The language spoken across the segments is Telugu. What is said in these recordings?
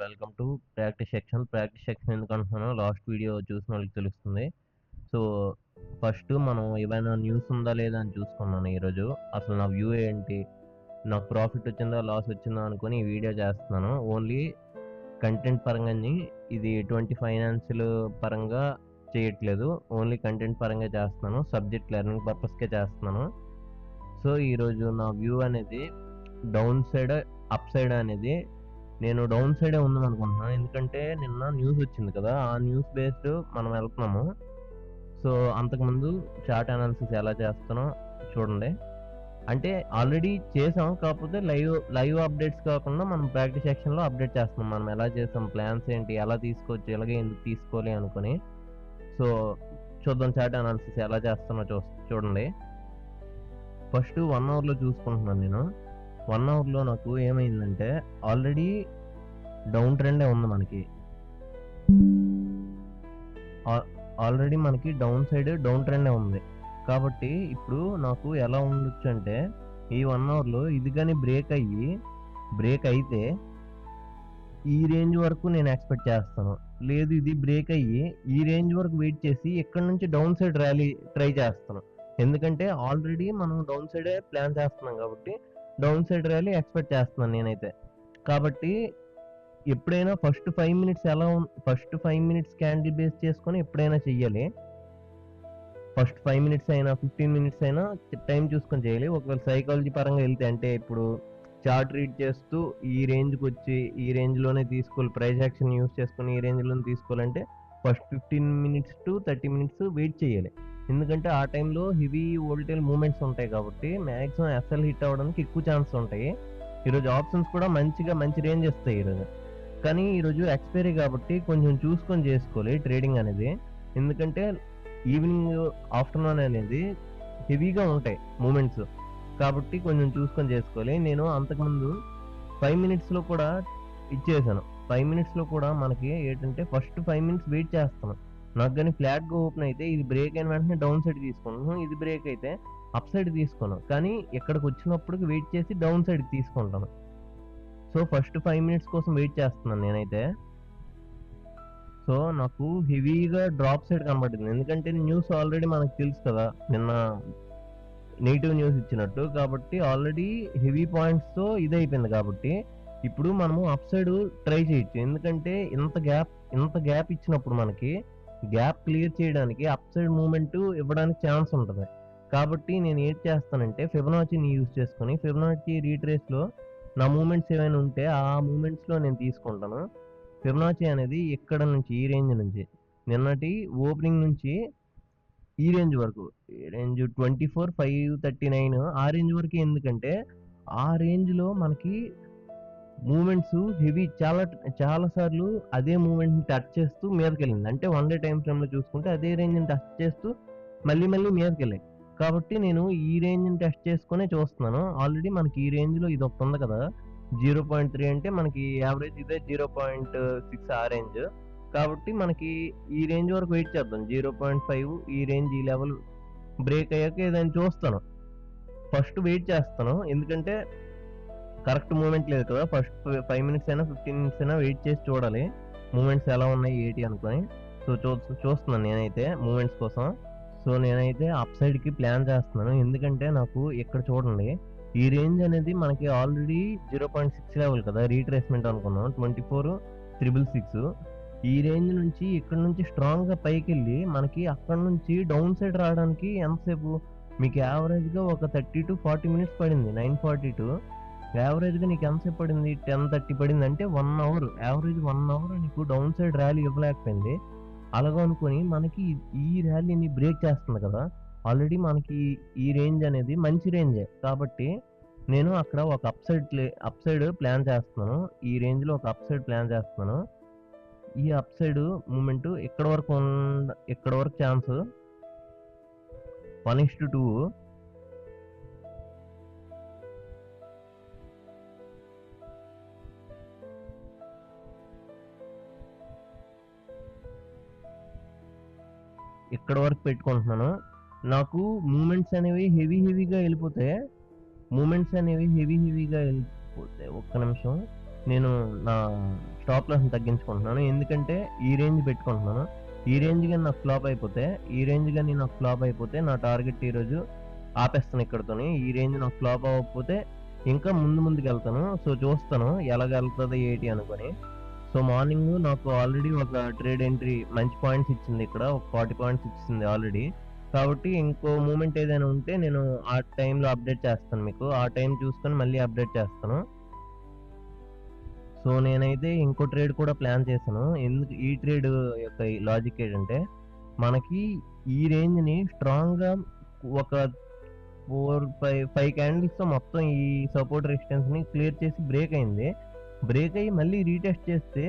వెల్కమ్ టు ప్రాక్టీస్ సెక్షన్ ఎందుకు అంటున్నానో లాస్ట్ వీడియో చూసిన వాళ్ళకి తెలుస్తుంది. సో ఫస్ట్ మనం ఏమైనా న్యూస్ ఉందా లేదా అని చూసుకున్నాను ఈరోజు. అసలు నా వ్యూ ఏంటి, నాకు ప్రాఫిట్ వచ్చిందా లాస్ వచ్చిందా అనుకుని ఈ వీడియో చేస్తున్నాను. ఓన్లీ కంటెంట్ పరంగా, ఇది ఎటువంటి ఫైనాన్షియల్ పరంగా చేయట్లేదు, ఓన్లీ కంటెంట్ పరంగా చేస్తున్నాను, సబ్జెక్ట్ లెర్నింగ్ పర్పస్కే చేస్తున్నాను. సో ఈరోజు నా వ్యూ అనేది డౌన్ సైడ్ అప్ సైడ్ అనేది నేను డౌన్ సైడే ఉందాం అనుకుంటున్నాను. ఎందుకంటే నిన్న న్యూస్ వచ్చింది కదా, ఆ న్యూస్ బేస్డ్ మనం వెళ్తున్నాము. సో అంతకుముందు చార్ట్ అనాలిసిస్ ఎలా చేస్తానో చూడండి. అంటే ఆల్రెడీ చేసాం, కాకపోతే లైవ్ అప్డేట్స్ కాకుండా మనం ప్రాక్టీస్ సెక్షన్లో అప్డేట్ చేస్తున్నాం. మనం ఎలా చేసాం, ప్లాన్స్ ఏంటి, ఎలా తీసుకోవచ్చు, ఎలాగే ఎందుకు తీసుకోవాలి అనుకుని. సో చూద్దాం చార్ట్ అనాలిసిస్ ఎలా చేస్తానో చూడండి. ఫస్ట్ 1 అవర్లో చూసుకుంటున్నాను నేను. 1 అవర్లో నాకు ఏమైందంటే ఆల్రెడీ డౌన్ ట్రెండే ఉంది మనకి. ఆల్రెడీ మనకి డౌన్ సైడ్ డౌన్ ట్రెండే ఉంది. కాబట్టి ఇప్పుడు నాకు ఎలా ఉండొచ్చు అంటే, ఈ 1 అవర్లో ఇది కానీ బ్రేక్ అయితే ఈ రేంజ్ వరకు నేను ఎక్స్పెక్ట్ చేస్తాను. లేదు ఇది బ్రేక్ అయ్యి ఈ రేంజ్ వరకు వెయిట్ చేసి ఇక్కడ నుంచి డౌన్ సైడ్ ర్యాలీ ట్రై చేస్తాను. ఎందుకంటే ఆల్రెడీ మనం డౌన్ సైడే ప్లాన్ చేస్తున్నాం కాబట్టి డౌన్ సైడ్ ర్యాలీ ఎక్స్పెక్ట్ చేస్తున్నాను నేనైతే. కాబట్టి ఎప్పుడైనా first 5 minutes first 5 minutes candle base చేసుకొని ఎప్పుడైనా చెయ్యాలి. ఫస్ట్ 5 మినిట్స్ అయినా 15 మినిట్స్ అయినా టైం చూసుకొని చేయాలి. ఒకవేళ సైకాలజీ పరంగా వెళ్తే, అంటే ఇప్పుడు చార్ట్ రీడ్ చేస్తూ ఈ రేంజ్కి వచ్చి ఈ రేంజ్లోనే తీసుకోవాలి, ప్రైస్ యాక్షన్ యూస్ చేసుకుని ఈ రేంజ్లోనే తీసుకోవాలంటే first 15 minutes to 30 minutes wait చేయాలి. ఎందుకంటే ఆ టైంలో హెవీ వోల్టైల్ మూమెంట్స్ ఉంటాయి కాబట్టి మ్యాక్సిమం ఎస్ఎల్ హిట్ అవ్వడానికి ఎక్కువ ఛాన్సెస్ ఉంటాయి. ఈరోజు ఆప్షన్స్ కూడా మంచి రేంజ్ ఇస్తాయి ఈరోజు. కానీ ఈరోజు ఎక్స్పైరీ కాబట్టి కొంచెం చూసుకొని చేసుకోవాలి ట్రేడింగ్ అనేది. ఎందుకంటే ఈవినింగ్ ఆఫ్టర్నూన్ అనేది హెవీగా ఉంటాయి మూమెంట్స్, కాబట్టి కొంచెం చూసుకొని చేసుకోవాలి. నేను అంతకుముందు 5 మినిట్స్లో కూడా ఇచ్చేసాను. 5 మినిట్స్లో కూడా మనకి ఏంటంటే ఫస్ట్ 5 మినిట్స్ వెయిట్ చేస్తాను. నాకు కానీ ఫ్లాట్గా ఓపెన్ అయితే ఇది బ్రేక్ అయిన వెంటనే డౌన్ సైడ్ తీసుకున్నాను, ఇది బ్రేక్ అయితే అప్ సైడ్ తీసుకున్నాను. కానీ ఇక్కడికి వచ్చినప్పుడు వెయిట్ చేసి డౌన్ సైడ్ తీసుకుంటాను. సో ఫస్ట్ 5 మినిట్స్ కోసం వెయిట్ చేస్తున్నాను నేనైతే. సో నాకు హెవీగా డ్రాప్ సైడ్ కనబడింది. ఎందుకంటే న్యూస్ ఆల్రెడీ మనకు తెలుసు కదా, నిన్న నెగిటివ్ న్యూస్ ఇచ్చినట్టు. కాబట్టి ఆల్రెడీ హెవీ పాయింట్స్తో ఇదైపోయింది. కాబట్టి ఇప్పుడు మనము అప్ సైడ్ ట్రై చేయొచ్చు. ఎందుకంటే ఇంత గ్యాప్ ఇచ్చినప్పుడు మనకి గ్యాప్ క్లియర్ చేయడానికి అప్ సైడ్ మూమెంట్ ఇవ్వడానికి ఛాన్స్ ఉంటుంది. కాబట్టి నేను ఏం చేస్తానంటే ఫిబొనాచిని యూజ్ చేసుకొని ఫిబొనాచి రీట్రేస్లో నా మూమెంట్స్ ఏమైనా ఉంటే ఆ మూమెంట్స్లో నేను తీసుకుంటాను. ఫిబొనాచి అనేది ఇక్కడ నుంచి ఈ రేంజ్ నుంచి నిన్నటి ఓపెనింగ్ నుంచి ఈ రేంజ్ వరకు, రేంజ్ 24,539 ఆ రేంజ్ వరకు. ఎందుకంటే ఆ రేంజ్లో మనకి మూమెంట్స్ హెవీ చాలా సార్లు అదే మూమెంట్ని టచ్ చేస్తూ మీదకి వెళ్ళింది. అంటే 1 డే టైం ఫ్రేమ్లో చూసుకుంటే అదే రేంజ్ని టచ్ చేస్తూ మళ్ళీ మీదకి వెళ్ళాయి. కాబట్టి నేను ఈ రేంజ్ని టెస్ట్ చేసుకునే చూస్తున్నాను. ఆల్రెడీ మనకి ఈ రేంజ్లో ఇది ఒకటి ఉంది కదా, 0.3 అంటే మనకి యావరేజ్ ఇదే 0.6 ఆ రేంజ్. కాబట్టి మనకి ఈ రేంజ్ వరకు వెయిట్ చేద్దాం. 0.5 ఈ రేంజ్, ఈ లెవెల్ బ్రేక్ అయ్యాక ఏదైనా చూస్తాను. ఫస్ట్ వెయిట్ చేస్తాను, ఎందుకంటే కరెక్ట్ మూమెంట్ లేదు కదా. ఫస్ట్ 5 మినిట్స్ అయినా 15 మినిట్స్ అయినా వెయిట్ చేసి చూడాలి మూమెంట్స్ ఎలా ఉన్నాయి ఏంటి అనుకొని. సో చూస్తున్నాను నేనైతే మూమెంట్స్ కోసం. సో నేనైతే అప్ సైడ్కి ప్లాన్ చేస్తున్నాను. ఎందుకంటే నాకు ఇక్కడ చూడండి, ఈ రేంజ్ అనేది మనకి ఆల్రెడీ 0.6 లెవెల్ కదా, రీట్రేస్మెంట్ అనుకున్నాం 24,666. ఈ రేంజ్ నుంచి ఇక్కడ నుంచి స్ట్రాంగ్గా పైకి వెళ్ళి మనకి అక్కడ నుంచి డౌన్ సైడ్ రావడానికి ఎంతసేపు, మీకు యావరేజ్గా ఒక 30 to 40 మినిట్స్ పడింది. 9:42 యావరేజ్గా నీకు ఎంతసేపు పడింది, 10:30 పడింది. అంటే 1 అవర్, యావరేజ్ 1 అవర్ నీకు డౌన్ సైడ్ ర్యాలీ ఇవ్వలేకపోయింది. అలాగ అనుకుని మనకి ఈ ర్యాలీని బ్రేక్ చేస్తుంది కదా. ఆల్రెడీ మనకి ఈ రేంజ్ అనేది మంచి రేంజే. కాబట్టి నేను అక్కడ ఒక అప్ సైడ్ ప్లాన్ చేస్తున్నాను. ఈ రేంజ్లో ఒక అప్ సైడ్ ప్లాన్ చేస్తున్నాను. ఈ అప్ సైడ్ మూమెంట్ ఇక్కడ వరకు ఛాన్స్ 1:2. ఇక్కడ వరకు పెట్టుకుంటున్నాను. నాకు మూమెంట్స్ అనేవి హెవీగా వెళ్ళిపోతే ఒక్క నిమిషం, నేను నా స్టాప్ లాస్‌ని తగ్గించుకుంటున్నాను. ఎందుకంటే ఈ రేంజ్ పెట్టుకుంటున్నాను. ఈ రేంజ్ గాని నాకు ఫ్లాప్ అయిపోతే నా టార్గెట్ ఈరోజు ఆపేస్తాను ఇక్కడితోని. ఈ రేంజ్ నాకు ఫ్లాప్ అవ్వకపోతే ఇంకా ముందుకెళ్తాను. సో, చూస్తాను ఎలాగెళ్తది ఏటి అనుకోని. సో, మార్నింగ్ నాకు ఆల్రెడీ ఒక ట్రేడ్ ఎంట్రీ మంచి పాయింట్స్ ఇచ్చింది ఇక్కడ. ఒక 40 పాయింట్స్ ఇచ్చేసింది ఆల్రెడీ. కాబట్టి ఇంకో మూవ్‌మెంట్ ఏదైనా ఉంటే నేను ఆ టైంలో అప్డేట్ చేస్తాను మీకు. ఆ టైం చూసుకొని మళ్ళీ అప్డేట్ చేస్తాను. సో, నేనైతే ఇంకో ట్రేడ్ కూడా ప్లాన్ చేశాను. ఈ ట్రేడ్ యొక్క లాజిక్ ఏంటంటే, మనకి ఈ రేంజ్‌ని స్ట్రాంగ్‌గా ఒక 5 క్యాండిల్స్‌తో మొత్తం ఈ సపోర్ట్ రెసిస్టెన్స్‌ని క్లియర్ చేసి బ్రేక్ అయింది. బ్రేక్ అయ్యి మళ్ళీ రీటెస్ట్ చేస్తే,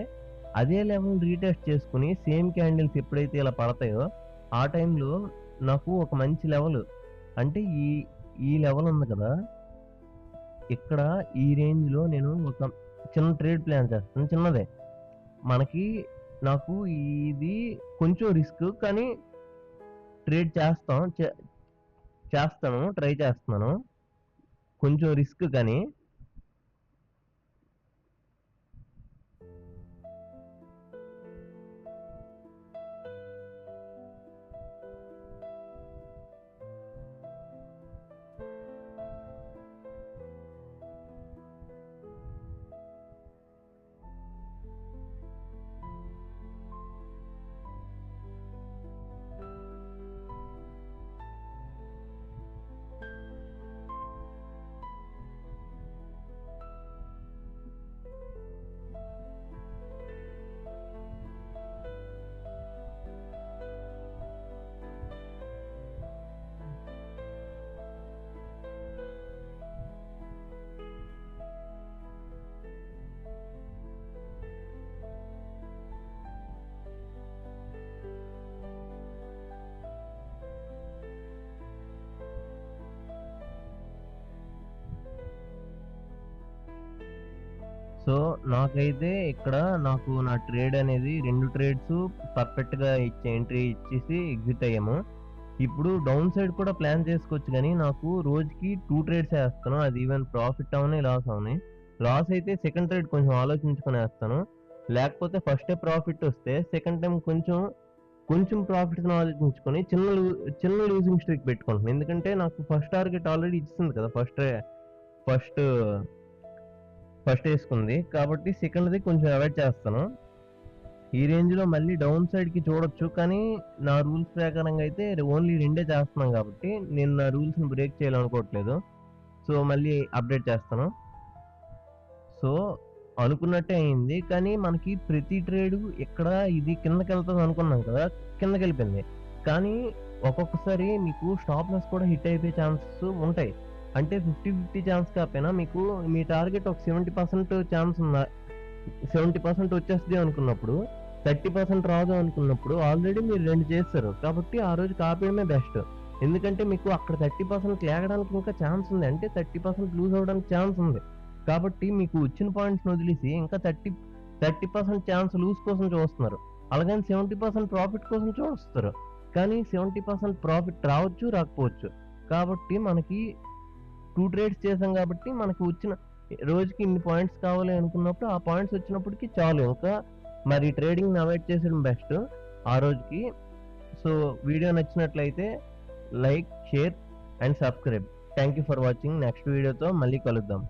అదే లెవెల్ రీటెస్ట్ చేసుకొని సేమ్ క్యాండిల్స్ ఎప్పుడైతే ఇలా పడతాయో, ఆ టైంలో నాకు ఒక మంచి లెవెల్ అంటే ఈ లెవెల్ ఉంది కదా! ఇక్కడ ఈ రేంజ్‌లో నేను ఒక చిన్న ట్రేడ్ ప్లాన్ చేస్తాను. చిన్నదే. మనకి నాకు ఇది కొంచెం రిస్క్ కానీ ట్రేడ్ చేస్తాను. ట్రై చేస్తున్నాను. కొంచెం రిస్క్ కానీ సో, నాకైతే ఇక్కడ నాకు నా ట్రేడ్ అనేది 2 ట్రేడ్స్ పర్ఫెక్ట్‌గా ఎంట్రీ ఇచ్చేసి ఎగ్జిట్ అయ్యాము. ఇప్పుడు డౌన్ సైడ్ కూడా ప్లాన్ చేసుకోవచ్చు గానీ, నాకు రోజుకి 2 ట్రేడ్స్ ఏస్తాను. అది ఈవెన్ ప్రాఫిట్ అవ్వని, లాస్ అవ్వని. లాస్ అయితే సెకండ్ ట్రేడ్ కొంచెం ఆలోచించుకొని ఏస్తాను. లేకపోతే ఫస్టే ప్రాఫిట్ వస్తే సెకండ్ టైమ్ కొంచెం ప్రాఫిట్స్‌ని ఆలోచించుకొని చిన్న లూజింగ్ స్ట్రీక్ పెట్టుకుంటున్నాను. ఎందుకంటే నాకు ఫస్ట్ టార్గెట్ ఆల్రెడీ ఇచ్చేసింది కదా! ఫస్ట్ ఫస్ట్ ఏసుకుంది. కాబట్టి సెకండ్‌ది కొంచెం అవాయిడ్ చేస్తాను. ఈ రేంజ్‌లో మళ్ళీ డౌన్ సైడ్‌కి చూడొచ్చు. కానీ నా రూల్స్ ప్రకారంగా అయితే ఓన్లీ 2 చేస్తున్నాం కాబట్టి నేను నా రూల్స్‌ని బ్రేక్ చేయాలనుకోవట్లేదు. సో, మళ్ళీ అప్డేట్ చేస్తాను. సో, అనుకున్నట్టే అయింది. కానీ మనకి ప్రతి ట్రేడు ఇక్కడ ఇది కిందకెళ్తది అనుకున్నాం కదా! కిందకెళ్ళిపోయింది. కానీ ఒక్కొక్కసారి మీకు స్టాప్ లాస్ కూడా హిట్ అయిపోయే ఛాన్సెస్ ఉంటాయి. అంటే 50 ఛాన్స్ కాకపోయినా మీకు మీ టార్గెట్ ఒక 70% ఛాన్స్ ఉందా? 70% వచ్చేస్తది అనుకున్నప్పుడు, 30% రాదు అనుకున్నప్పుడు ఆల్రెడీ మీరు 2 చేసేసారు. కాబట్టి ఆ రోజు ఆపేయడమే బెస్ట్. ఎందుకంటే మీకు అక్కడ 30% లేగడానికి ఇంకా ఛాన్స్ ఉంది. అంటే 30% లూజ్ అవ్వడానికి ఛాన్స్ ఉంది. కాబట్టి మీకు వచ్చిన పాయింట్స్‌ని వదిలేసి ఇంకా 30% ఛాన్స్ లూజ్ కోసం చూస్తున్నారు. అలాగని 70% ప్రాఫిట్ కోసం చూస్తారు. కానీ 70% ప్రాఫిట్ రావచ్చు, రాకపోవచ్చు. కాబట్టి మనకి 2 ట్రేడ్స్ చేసాం కాబట్టి మనకి వచ్చిన రోజుకి ఇన్ని పాయింట్స్ కావాలి అనుకున్నప్పుడు ఆ పాయింట్స్ వచ్చినప్పటికి చాలు. ఇంకా మరి ట్రేడింగ్‌ని అవాయిడ్ చేసేయడం బెస్ట్ ఆ రోజుకి. సో, వీడియో నచ్చినట్లయితే like, share and subscribe. Thank you for watching. Next వీడియోతో మళ్ళీ కలుద్దాం.